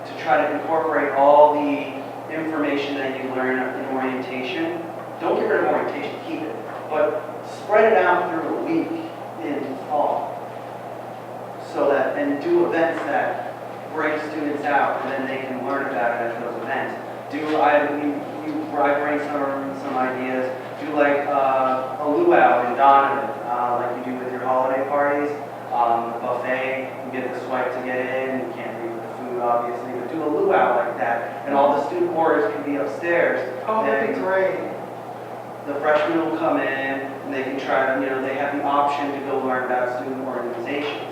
to try to incorporate all the information that you learn in orientation. Don't get rid of orientation, keep it, but spread it out through a week in fall. So that, and do events that bring students out, and then they can learn about it at those events. I brainstorm some ideas. Do like a luau in Donovan, like you do with your holiday parties. The buffet, you get the swipe to get in. You can't leave with the food, obviously, but do a luau like that, and all the student boards can be upstairs. Oh, that'd be And great. the freshmen will come in, and they can try to, they have the option to go learn about student organizations.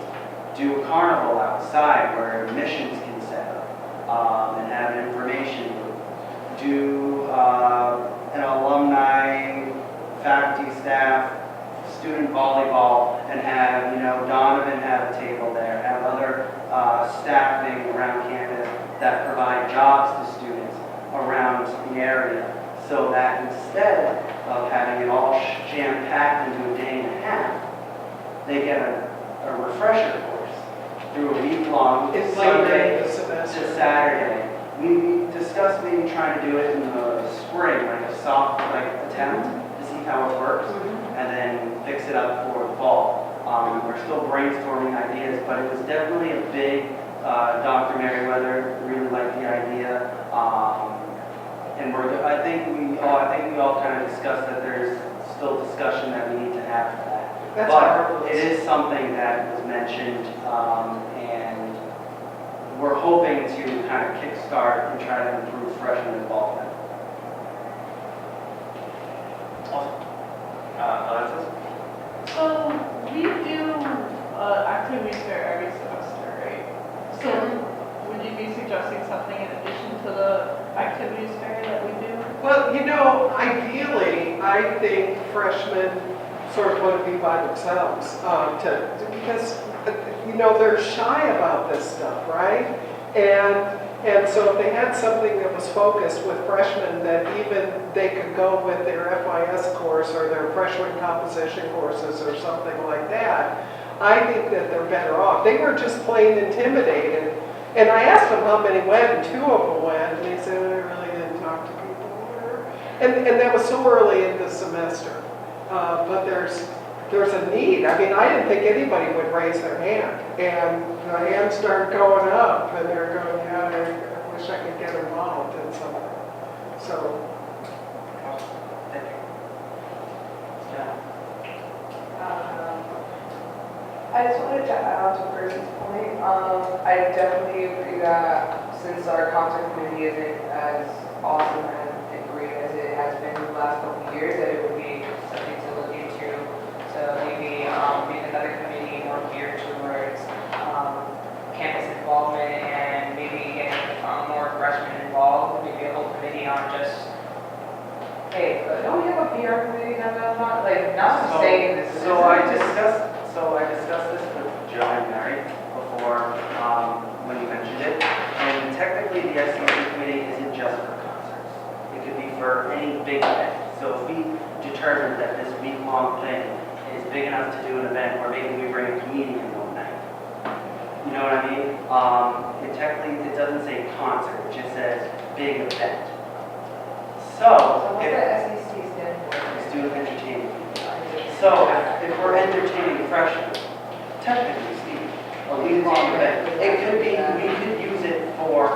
Do a carnival outside where admissions can set up and have an information booth. Do an alumni, faculty, staff, student volleyball, and have, Donovan have a table there, have other staffing around campus that provide jobs to students around the area, so that instead of having it all jam-packed into a day and a half, they get a refresher course through a week-long It's Labor Day Sunday. this event. semester. to Saturday. We discussed maybe trying to do it in the spring, like a soft, like attempt to see how it works, and then fix it up for the fall. We're still brainstorming ideas, but it was definitely a big, Dr. Merriweather really liked the idea. And I think we all kind of discussed that there's still discussion that we need to have for that. That's But marvelous. it is something that was mentioned, and we're hoping to kind of kickstart and try to improve freshman involvement. Alexis? So we do activities fair every semester, right? So would you be suggesting something in addition to the activities fair that we do? Well, you know, ideally, I think freshmen sort of want to be by themselves, because, you know, they're shy about this stuff, right? And so if they had something that was focused with freshmen that even they could go with their FIS course or their freshman composition courses or something like that, I think that they're better off. They were just plain intimidated. And I asked them how many went, and 2 of them went, and they said, I really didn't talk to people. And that was so early in the semester. But there's a need. I mean, I didn't think anybody would raise their hand. And the hands started going up, and they're going, yeah, I wish I could get involved in something. So, Thank you. Yeah. I just wanted to add on to Percy's point. I definitely agree that since our concert committee isn't as awesome and great as it has been in the last couple of years, that it would be something to look into. So maybe make another committee more geared towards campus involvement and maybe getting more freshmen involved. Maybe a whole committee on just, hey, don't we have a PR committee now? Like, not saying this. So I discussed this with Joe and Mary before, when you mentioned it. And technically, the SCC committee isn't just for concerts. It could be for any big event. So if we determine that this week-long thing is big enough to do an event, or maybe we bring a comedian one night. You know what I mean? It doesn't say concert, it just says big event. So what's if the SEC stand for? Student entertainment. So, if we're entertaining freshmen, technically speaking, a week-long event, it could be, we could use it for,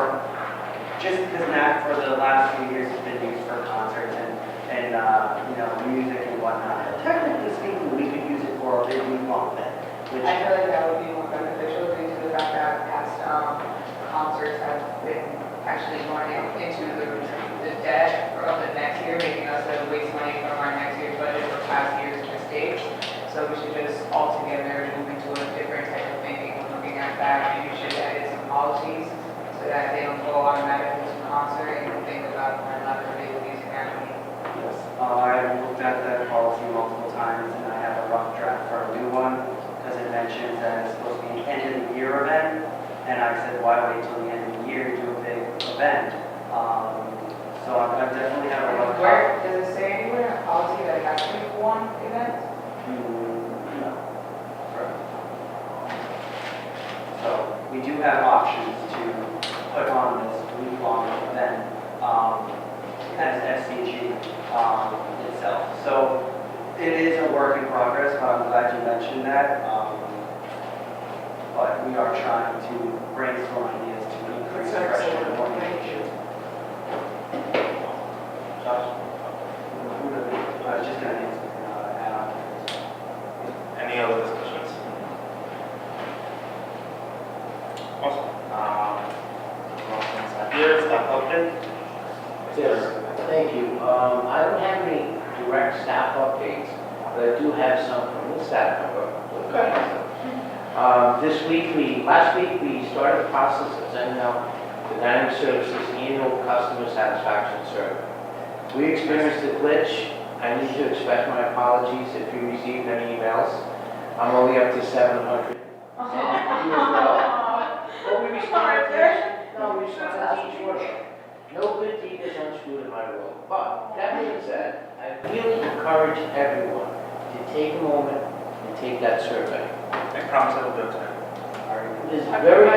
just because NAC for the last few years has been used for concerts and you know, music and whatnot. Technically speaking, we could use it for a big week-long event, which, I feel like that would be more beneficial due to the fact that past concerts have been actually going into the debt of the next year, making us waste money from our next year's budget for past year's mistakes. So we should just altogether move into a different type of thinking when looking at that. Maybe we should edit some policies so that they don't go automatically to concert and think about collaborating with music academy. yes, I looked at that policy multiple times and I have a rough draft for a new one, because it mentions that it's supposed to be an end-of-the-year event. And I said, why wait till the end of the year to do a big event? So I definitely have a rough Where, does it say anywhere in the policy that it has to be one event? No. So we do have options to put on this week-long event as SCG itself. So it is a work in progress, but I'm glad you mentioned that. But we are trying to brainstorm ideas to increase That's freshman excellent. orientation. Josh? I was just going to add on to this. Any other discussions? Awesome. Here, staff update. Yes, thank you. I don't have any direct staff updates, but I do have some from the staff member. Last week, we started the process of sending out the Dynamic Services annual customer satisfaction survey. We experienced a glitch. I need to express my apologies if you received any emails. I'm only up to 700. And you as well. But we responded to each one. No good deed is unscrewed in my world. But that being said, I really encourage everyone to take a moment and take that survey. I promise I will do it today. All right. There's very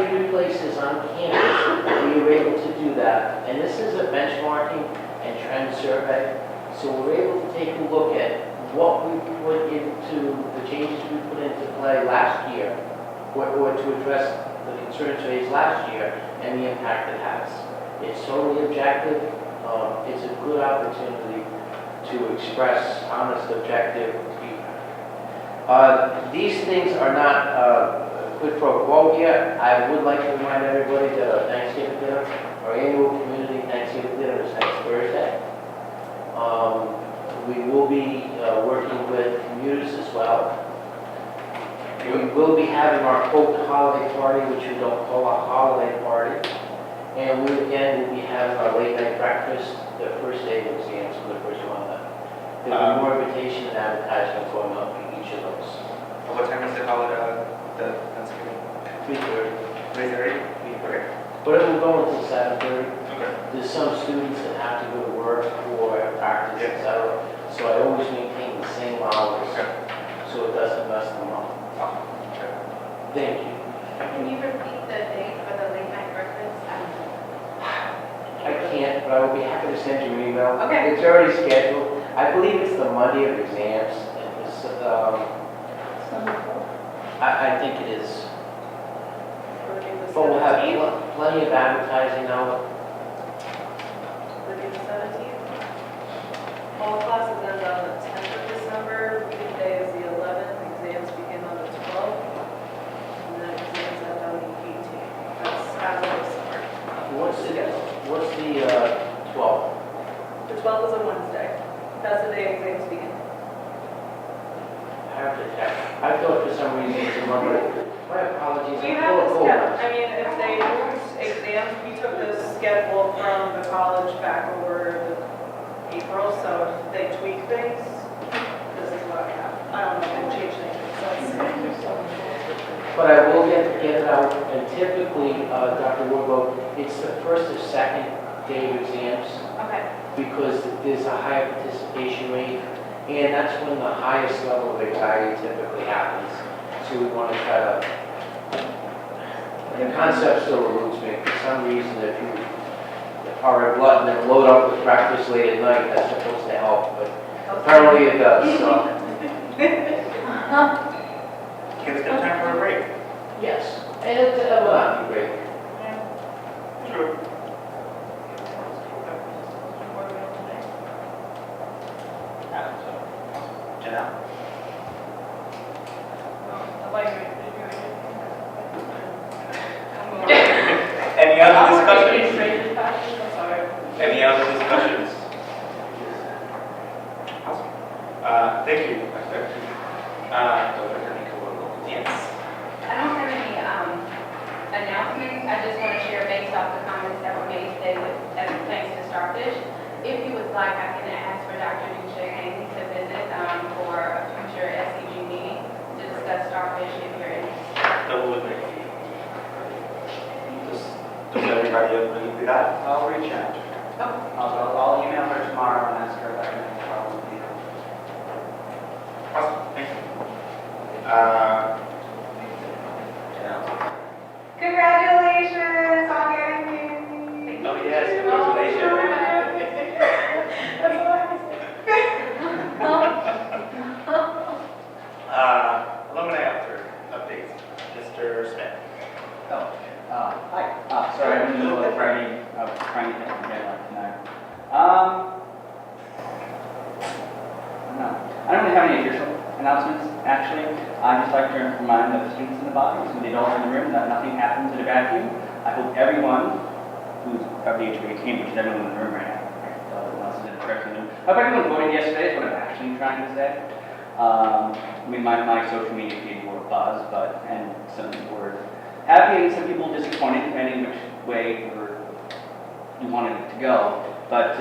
few places on campus where you're able to do that. And this is a benchmarking and trend survey. So we're able to take a look at what we put into, the changes we put into play last year, or to address the concerns raised last year, and the impact it has. It's totally objective. It's a good opportunity to express honest, objective feedback. These things are not quid pro quo here. I would like to remind everybody that our Thanksgiving dinner, our annual community Thanksgiving dinner is next Thursday. We will be working with commuters as well. We will be having our quote holiday party, which we don't call a holiday party. And we again will be having our late night breakfast, the first day of exams for the first one. There'll be more invitation and advertisement going on for each of those. What time is the holiday, the Thanksgiving? 3:30. 3:30? Okay. But it will go until 7:30. Okay. There's some students that have to go to work or have practice, etc. So I always maintain the same hours, so it doesn't mess them up. Thank you. Can you repeat the date for the late night breakfast? I can't, but I will be happy to send you an email. Okay. It's already scheduled. I believe it's the Monday of exams. And it's, I think it is. But we'll have plenty of advertising out. Would be the 17th. All classes end on the 10th of December, meeting day is the 11th, exams begin on the 12th, and then exams end on the 18th. That's as of the summer. What's the 12th? The 12th is a Wednesday. That's the day exams begin. I have to check. I thought for some reason it's a Monday. My apologies. We I'm have full the of schedule, goals. I mean, if they moved exams, we took the schedule from the college back over to April, so if they tweak things, this is what I have. I don't know if they changed anything, so it's. But I will get it out, and typically, Dr. Woodrow, it's the first or second day of exams, Okay. because there's a higher participation rate, and that's when the highest level of anxiety typically happens. So we want to try to, the concept still eludes me. For some reason, if you are a glutton and load up with breakfast late at night, that's supposed to help, but apparently it does, so. Kids get time for a break. Yes, and it will not be great. True. Janelle? Any other discussions? Any other discussions? Thank you. Dr. Kanika Woodrow. Yes. I don't have any announcements. I just want to share based off the comments that were made today as it pertains to Starfish. If you would like, I can ask for Dr. Duchesne to visit for a future SCG meeting to discuss Starfish if you're interested. That would make Does everybody agree with that? I'll reach out. I'll email her tomorrow and ask her if I can have a problem with you. Awesome, thank you. Janelle? Congratulations on getting married. Oh, yes, congratulations. Alumni updates. Mr. Smith. Hi. Sorry, I'm in the middle of trying to get the deadline tonight. No, I don't really have any official announcements, actually. I'd just like to remind the students in the body, some of the adults in the room, that nothing happens in a vacuum. I hope everyone who's of the age of 18, which is everyone in the room right now, unless it's in the person in the room. I hope everyone voted yesterday, is what I'm actually trying to say. I mean, my social media feed were a buzz, and some people were happy and some people disappointed, depending which way you wanted it to go. But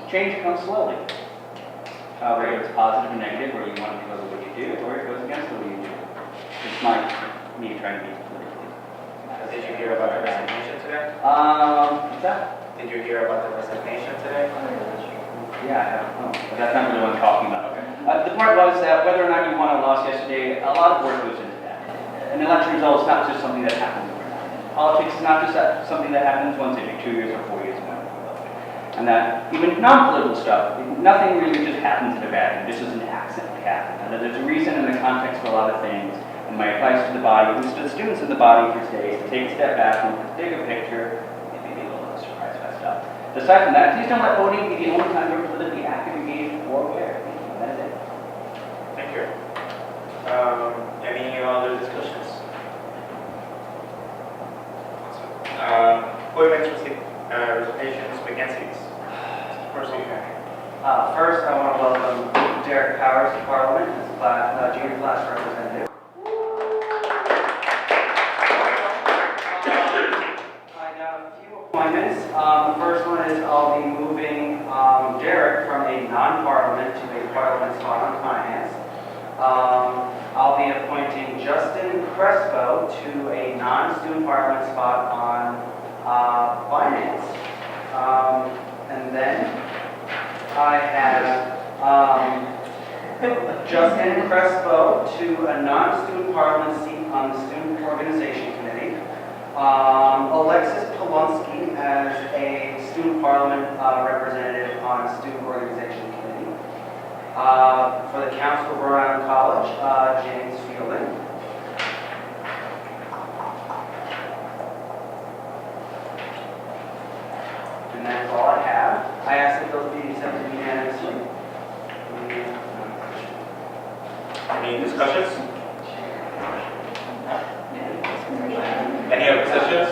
change comes slowly. Whether it's positive or negative, or you want it to go the way you do, or it goes against the way you do. It's me trying to be politically. Did you hear about the resignation today? What's that? Did you hear about the resignation today? Yeah, I don't know. But that's not really what I'm talking about. The part was that whether or not you won or lost yesterday, a lot of work goes into that. an election result is not just something that happens overnight. Politics is not just something that happens once every 2 years or 4 years. And that even non-political stuff, nothing really just happens in a vacuum. This doesn't accidentally happen. And that there's a reason and a context for a lot of things. And my advice to the body, to the students of the body for today, is to take a step back and look at the bigger picture, and maybe be a little bit surprised by stuff. Aside from that, please don't let voting be the only time you're politically active, engaged, or aware. Thank you. That is it. Thank you. Any other discussions? Appointments, resignations, vacancies. Proceed. First, I want to welcome Derek Powers to Parliament as junior class representative. I got a few appointments. The first one is I'll be moving Derek from a non-parliament to a parliament spot on finance. I'll be appointing Justin Crespo to a non-student parliament spot on finance. And then I have Justin Crespo to a non-student parliament seat on the Student Organization Committee. Alexis Polonsky as a student parliament representative on Student Organization Committee. For the Council of Rhode Island College, James Fielding. And that's all I have. I ask that those be accepted unanimously. Any discussions? Any other positions?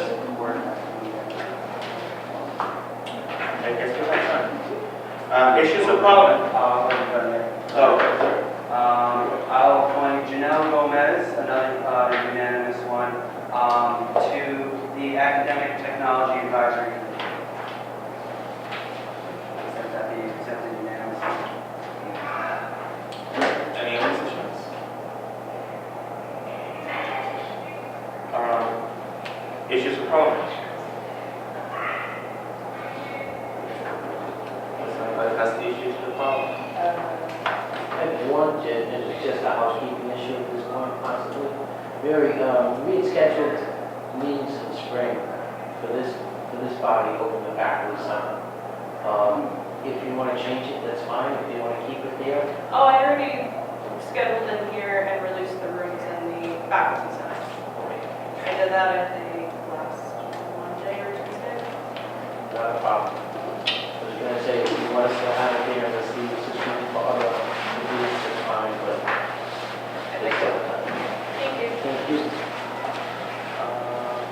I guess we'll have time. Issues of Parliament. Oh, okay, sorry. I'll appoint Janelle Gomez, another unanimous one, to the Academic Technology Advisory Committee. Accept that be accepted unanimously. Any other positions? Issues of Parliament. Somebody has the issues of Parliament. I have one, and it's just a housekeeping issue at this point, possibly. We scheduled meetings in the spring for this body over the back of the summer. If you want to change it, that's fine. If you want to keep it there, Oh, I already scheduled in here and released the rooms in the faculty center. I did that, I think, last Monday or Tuesday. not a problem. I was going to say, if you want us to have it there, let's leave this as room for other meetings, it's fine, but Thank you. thank you.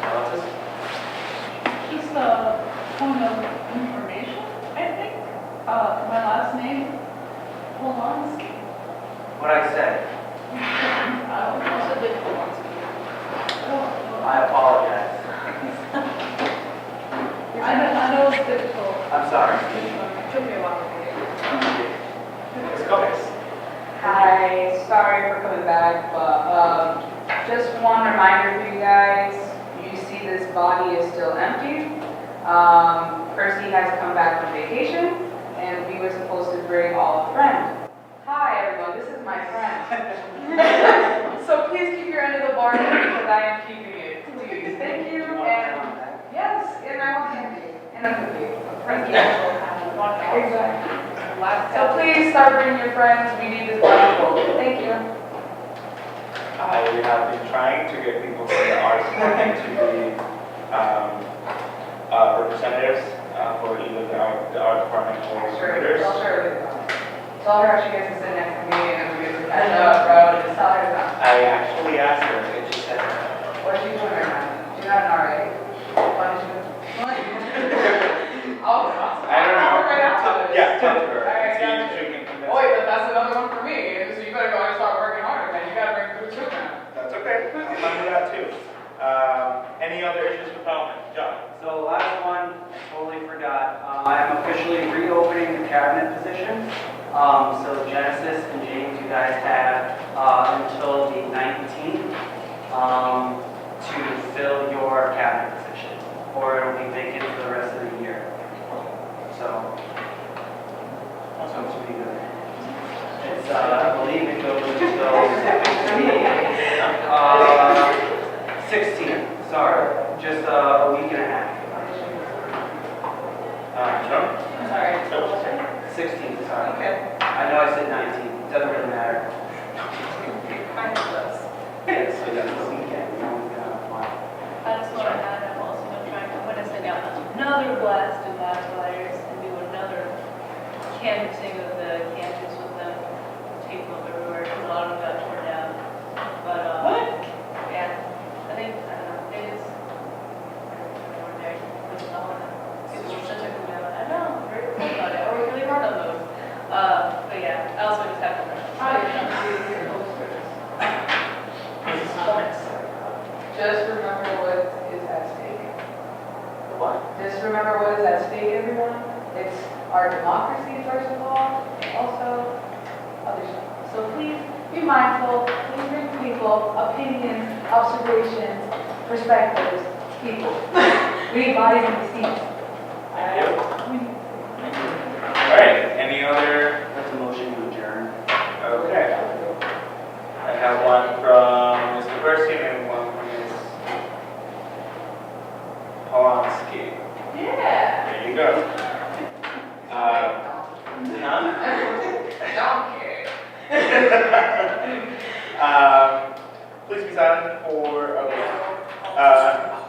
Alexis? Just a point of information, I think. My last name, Polonsky. What I said, I also did Polonsky. I apologize. I know it's difficult. I'm sorry. It took me a while to get it. Ms. Gomez. Hi, sorry for coming back, but just one reminder for you guys. You see this body is still empty. Percy has come back from vacation, and we were supposed to bring all a friend. Hi, everyone, this is my friend. So please keep your end of the bargain because I am keeping it. Please, thank you, and yes, and I want candy, and a cookie. Exactly. So please start bringing your friends, we need this body full. Thank you. I have been trying to get people from the arts department to be representatives for either the art department or senators. I'll share with you. Tell her how she gets to sit next to me and we get to catch up, bro, just tell her that. I actually asked her, and she said, What's she doing right now? She's not an RA. Why did you? Oh, awesome. I don't know. Right after this. Yeah, talk to her. All right, See if gotcha. she can convince Oh, wait, her. but that's another one for me, so you better go and start working harder, man. You gotta bring food too, man. That's okay. I'm fine with that too. Any other issues with Parliament? John? So last one, I totally forgot. I'm officially reopening the cabinet positions. So Genesis and James, you guys have until the 19th to fill your cabinet position, or it'll be vacant for the rest of the year. So, sounds pretty good. It's, I believe it goes until the 16th, sorry, just a week and a half. John? Sorry. 16th, sorry. Okay. I know I said 19th, doesn't really matter. Kind of close. Yes, so that's the weekend, no one's gonna fly. I just want to add, I've also been trying to, when I send out another blast of blast flyers and do another canvassing of the campus with them, tape them everywhere, because a lot of them got torn down. But, yeah, I think, I don't know, it is ordinary, it's all of them. It's just such a good down. I know, I'm very cool about it, I work really hard on those. But yeah, I also just have to. Just remember what is at stake. What? Just remember what is at stake, everyone. It's our democracy, first of all, and also other stuff. So please be mindful, please bring people, opinions, observations, perspectives, people. We need bodies in the seats. All right, any other? That's a motion to adjourn. Okay. I have one from Mr. Percy and one from Ms. Polanski. Yeah. There you go. None? Don't care. Please be silent for, okay.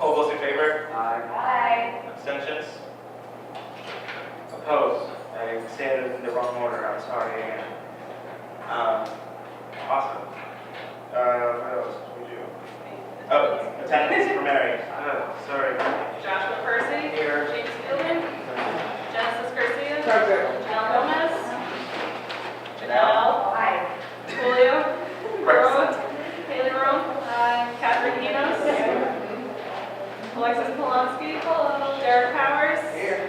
All those in favor? Bye. Abstentions? Opposed? I said it in the wrong order, I'm sorry again. Awesome. What else did we do? Oh, attendance for Mary. Oh, sorry. Joshua Percy. Here. James Fielding. Genesis Garcia. Present. Janelle Gomez. Janelle. Bye. Julio. Rose. Haley Rome. Catherine Enos. Alexis Polanski. Hello. Derek Powers. Here.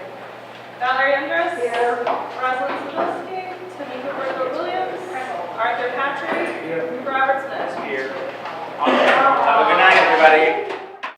Valerie Andrus. Here. Rosalind Sadowski. Tamika Burgo Williams. Arthur Patrick. Robert Smith. Here. Awesome. Have a good night, everybody.